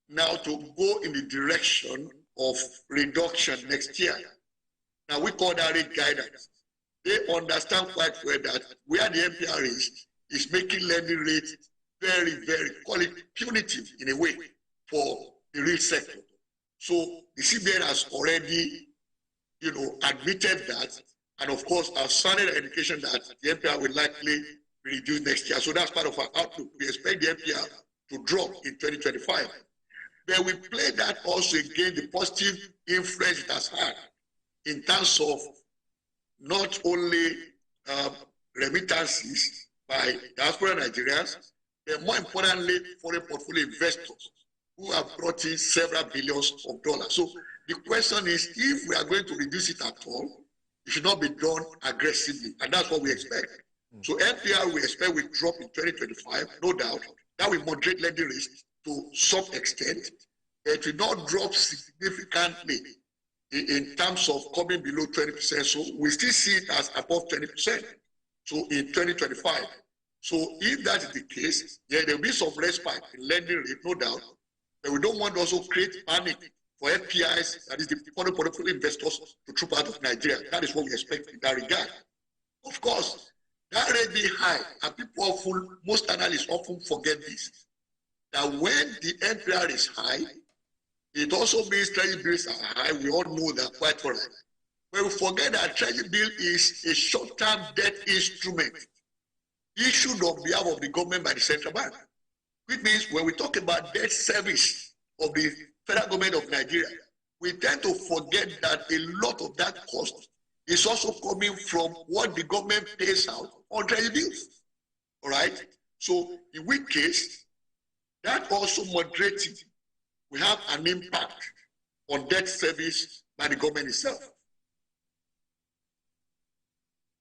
Speaker 10: now to go in the direction of reduction next year. Now, we call that rate guidance. They understand quite well that where the MPR is making lending rates very, very punitive in a way for the real sector. So the CBN has already, admitted that, and of course, our standard indication that the MPR will likely be reduced next year. So that's part of our outlook. We expect the MPR to drop in 2025. But we play that also again the positive influence it has had in terms of not only remittances by diaspora Nigerians, but more importantly, foreign portfolio investors who have brought in several billions of dollars. So the question is, if we are going to reduce it at all, it should not be done aggressively, and that's what we expect. So MPR, we expect will drop in 2025, no doubt. That will moderate lending risk to some extent. It will not drop significantly in terms of coming below 20%. So we still see it as above 20%. So in 2025. So if that is the case, yeah, there will be some respite in lending rate, no doubt. But we don't want to also create panic for FPIs, that is the foreign portfolio investors, to troop out of Nigeria. That is what we expect in that regard. Of course, that rate being high, and people often, most analysts often forget this, that when the MPR is high, it also means treasury bills are high. We all know that quite well. But we forget that treasury bill is a short-term debt instrument issued on behalf of the government by the central bank. Which means when we talk about debt service of the federal government of Nigeria, we tend to forget that a lot of that cost is also coming from what the government pays out on treasury bills. All right? So in which case, that also moderated. We have an impact on debt service by the government itself.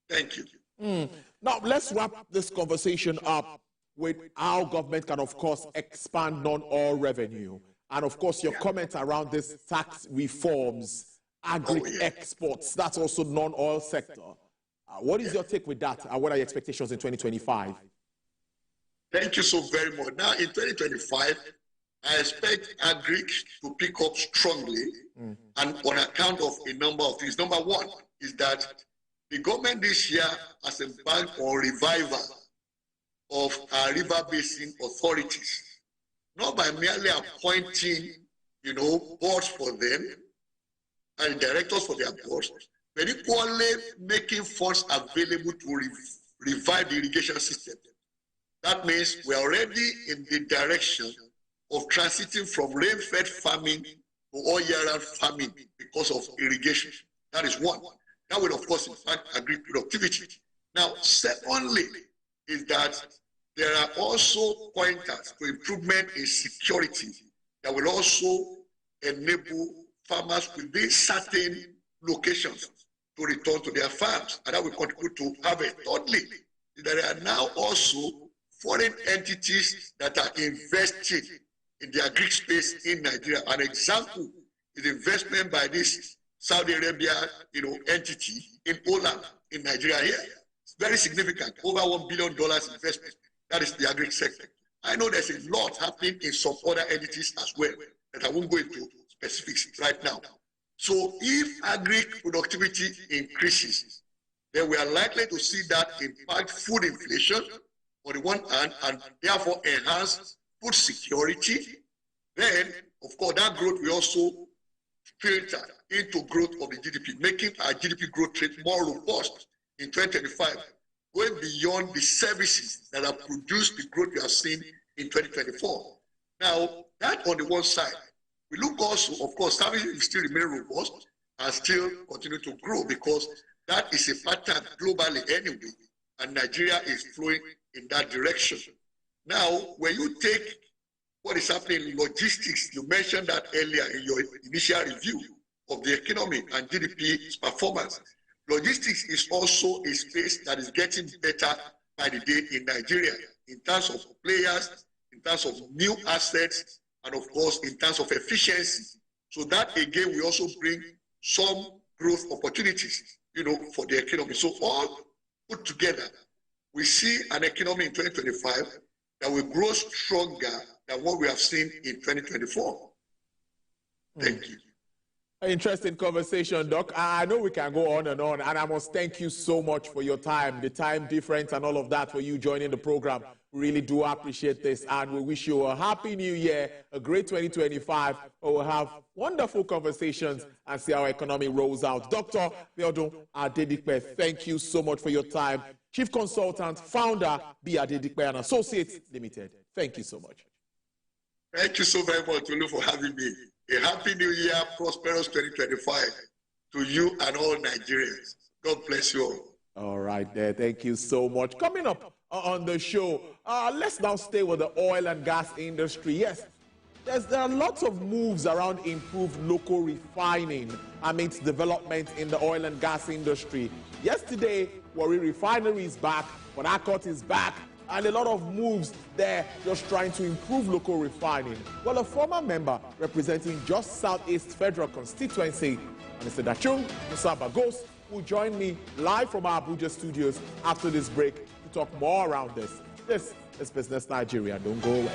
Speaker 10: Thank you.
Speaker 9: Now, let's wrap this conversation up with how government can, of course, expand non-oil revenue. And, of course, your comments around this tax reforms, agri-exports, that's also non-oil sector. What is your take with that? And what are your expectations in 2025?
Speaker 10: Thank you so very much. Now, in 2025, I expect agric to pick up strongly, and on account of a number of things. Number one is that the government this year has embarked on revival of our river basin authorities, not by merely appointing, boards for them and directors for their boards, but equally making funds available to revive the irrigation system. That means we're already in the direction of transiting from rain-fed farming to all-year-round farming because of irrigation. That is one. That will, of course, in fact, agree productivity. Now, secondly, is that there are also pointers to improvement in security that will also enable farmers within certain locations to return to their farms, and that will contribute to harvest. Thirdly, there are now also foreign entities that are invested in the agri space in Nigeria. An example is investment by this Saudi Arabia, entity in Olam in Nigeria here. It's very significant, over $1 billion investment. That is the agri sector. I know there's a lot happening in some other entities as well, that I won't go into specifics right now. So if agri productivity increases, then we are likely to see that impact food inflation on the one hand, and therefore enhance food security. Then, of course, that growth will also filter into growth of the GDP, making our GDP growth rate more robust in 2025, going beyond the services that have produced the growth we have seen in 2024. Now, that on the one side. We look also, of course, services will still remain robust and still continue to grow, because that is a pattern globally anyway, and Nigeria is flowing in that direction. Now, when you take what is happening in logistics, you mentioned that earlier in your initial review of the economy and GDP's performance. Logistics is also a space that is getting better by the day in Nigeria, in terms of players, in terms of new assets, and of course, in terms of efficiency. So that again, we also bring some growth opportunities, for the economy. So all put together, we see an economy in 2025 that will grow stronger than what we have seen in 2024. Thank you.
Speaker 9: Interesting conversation, Doc. I know we can go on, and I must thank you so much for your time, the time difference and all of that, for you joining the program. We really do appreciate this, and we wish you a happy new year, a great 2025, where we'll have wonderful conversations and see our economy rolls out. Dr. Biodun Adedipe, thank you so much for your time. Chief Consultant, Founder, B. Adedipe and Associates Limited. Thank you so much.
Speaker 10: Thank you so very much, Tolu, for having me. A happy new year, prosperous 2025 to you and all Nigerians. God bless you all.
Speaker 9: All right there. Thank you so much. Coming up on the show, let's now stay with the oil and gas industry. Yes, there are lots of moves around improved local refining amidst development in the oil and gas industry. Yesterday, Warri Refinery is back, Port Harcourt is back, and a lot of moves there just trying to improve local refining. Well, a former member representing Just Southeast Federal Constituency, Mr. Dachung Musa Bagos, will join me live from our Abuja studios after this break to talk more around this. This is Business Nigeria. Don't go away.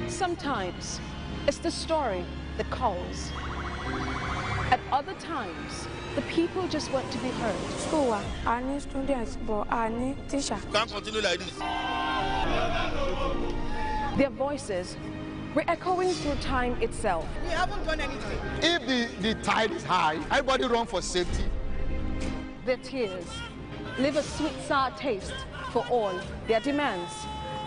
Speaker 11: Sometimes it's the story that calls. At other times, the people just want to be heard.
Speaker 12: School, I need students, but I need teachers.
Speaker 13: Can't continue like this.
Speaker 11: Their voices re-echoing through time itself.
Speaker 13: We haven't done anything. If the tide is high, everybody run for safety.
Speaker 11: Their tears leave a sweet sour taste for all their demands.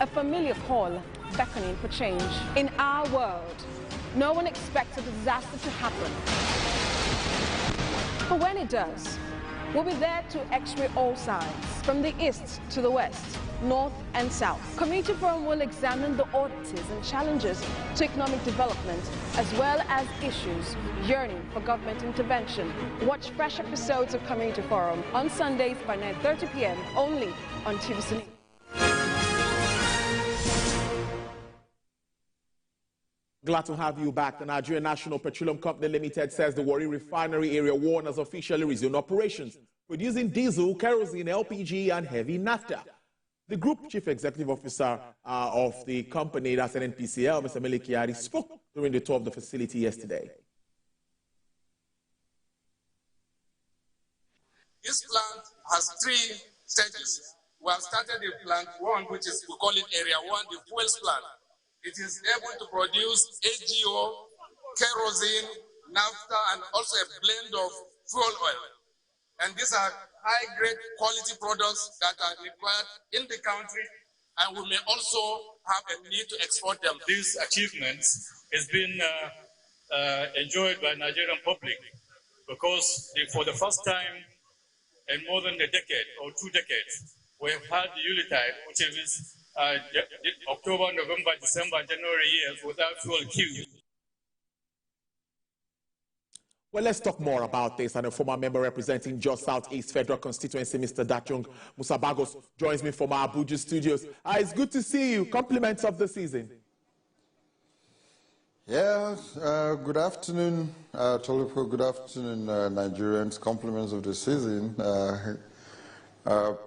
Speaker 11: A familiar call beckoning for change. In our world, no one expects a disaster to happen. But when it does, we'll be there to x-ray all sides, from the east to the west, North and South. Community Forum will examine the oddities and challenges to economic development, as well as issues yearning for government intervention. Watch fresh episodes of Community Forum on Sundays by 9:30 p.m. only on TVC News.
Speaker 9: Glad to have you back. The Nigerian National Petroleum Company Limited says the Warri Refinery Area 1 has officially resumed operations, producing diesel, kerosene, LPG, and heavy naphtha. The Group Chief Executive Officer of the company, that's NNPCL, Mr. Melekiari, spoke during the tour of the facility yesterday.
Speaker 14: This plant has 3 stages. We have started the plant 1, which is, we call it Area 1, the fuels plant. It is able to produce AGO, kerosene, naphtha, and also a blend of fuel oil. And these are high-grade quality products that are required in the country, and we may also have a need to export them.
Speaker 15: These achievements has been enjoyed by Nigerian public because for the first time in more than a decade or 2 decades, we have had the Unitype, which is October, November, December, January years without fuel queue.
Speaker 9: Well, let's talk more about this. And a former member representing Jos Southeast Federal Constituency, Mr. Dachung Musabagos, joins me from our Abuja studios. It's good to see you. Compliments of the season.
Speaker 16: Yeah, good afternoon, Tolupo. Good afternoon, Nigerians. Compliments of the season.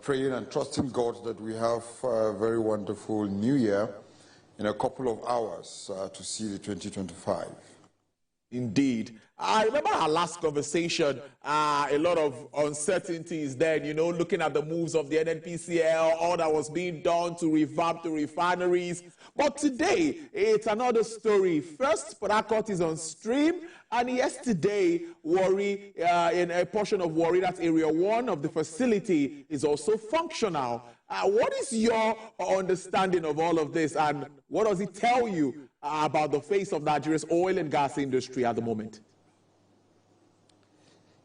Speaker 16: Praying and trusting God that we have a very wonderful new year in a couple of hours to see the 2025.
Speaker 9: Indeed. I remember our last conversation, a lot of uncertainties then, you know, looking at the moves of the NNPCL, all that was being done to revamp the refineries. But today, it's another story. First, Port Harcourt is on stream, and yesterday, Warri, in a portion of Warri, that's Area 1 of the facility, is also functional. What is your understanding of all of this, and what does it tell you about the face of Nigeria's oil and gas industry at the moment?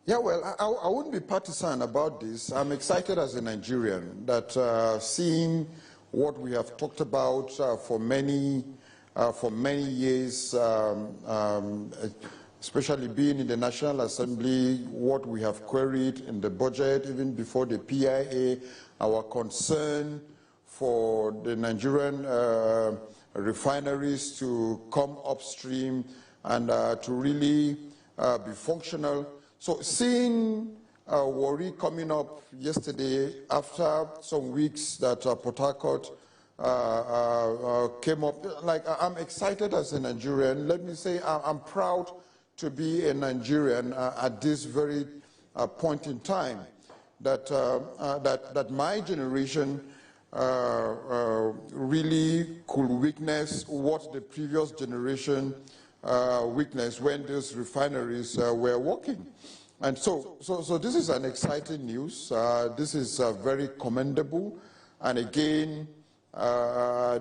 Speaker 16: Yeah, well, I wouldn't be partisan about this. I'm excited as a Nigerian that seeing what we have talked about for many years, especially being in the National Assembly, what we have queried in the budget, even before the PIA, our concern for the Nigerian refineries to come upstream and to really be functional. So seeing Warri coming up yesterday after some weeks that Port Harcourt came up, like, I'm excited as a Nigerian. Let me say I'm proud to be a Nigerian at this very point in time, that, that my generation really could witness what the previous generation witnessed when those refineries were working. And so this is an exciting news. This is very commendable. And again,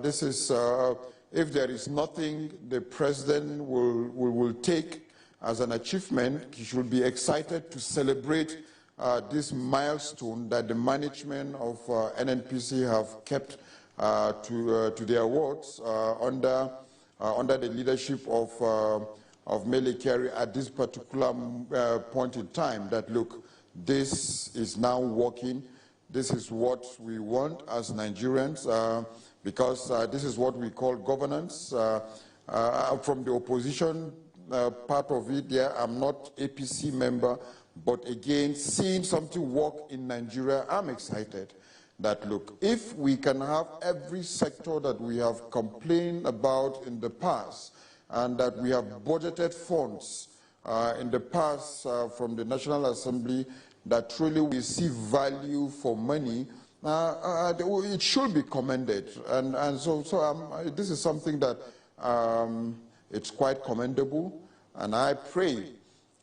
Speaker 16: this is, if there is nothing the president will take as an achievement, he should be excited to celebrate this milestone that the management of NNPC have kept to their awards under the leadership of Melekiari at this particular point in time, that look, this is now working. This is what we want as Nigerians, because this is what we call governance. From the opposition part of it, yeah, I'm not APC member, but again, seeing something work in Nigeria, I'm excited that, look, if we can have every sector that we have complained about in the past, and that we have budgeted funds in the past from the National Assembly, that truly we see value for money, it should be commended. And so this is something that it's quite commendable, and I pray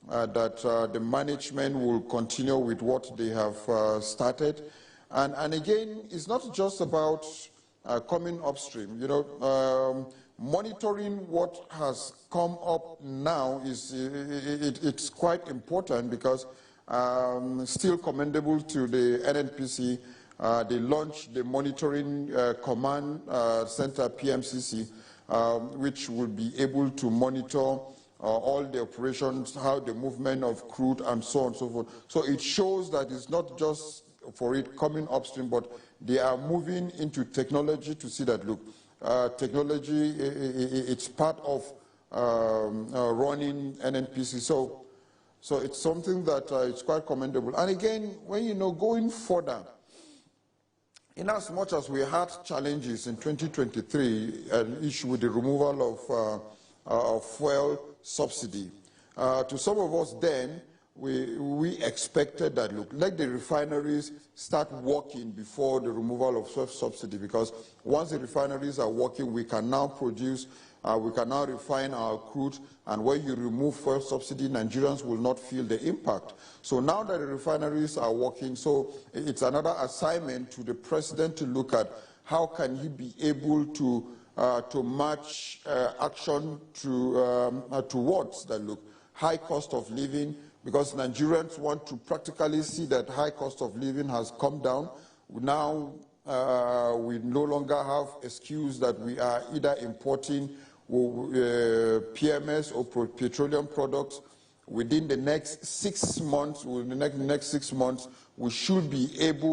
Speaker 16: that the management will continue with what they have started. And again, it's not just about coming upstream. You know, monitoring what has come up now it's quite important, because still commendable to the NNPC They launched the monitoring command center, PMCC, which will be able to monitor all the operations, how the movement of crude and so on and so forth. So it shows that it's not just for it coming upstream, but they are moving into technology to see that, look, technology, it's part of running NNPC. So it's something that it's quite commendable. And again, when going further, in as much as we had challenges in 2023, an issue with the removal of fuel subsidy, to some of us then, we expected that, look, let the refineries start working before the removal of fuel subsidy, because once the refineries are working, we can now produce, we can now refine our crude, and when you remove fuel subsidy, Nigerians will not feel the impact. So now that the refineries are working, so it's another assignment to the president to look at how can he be able to match action towards that, look, high cost of living, because Nigerians want to practically see that high cost of living has come down. Now we no longer have excuse that we are either importing PMS or petroleum products. Within the next 6 months, we should be able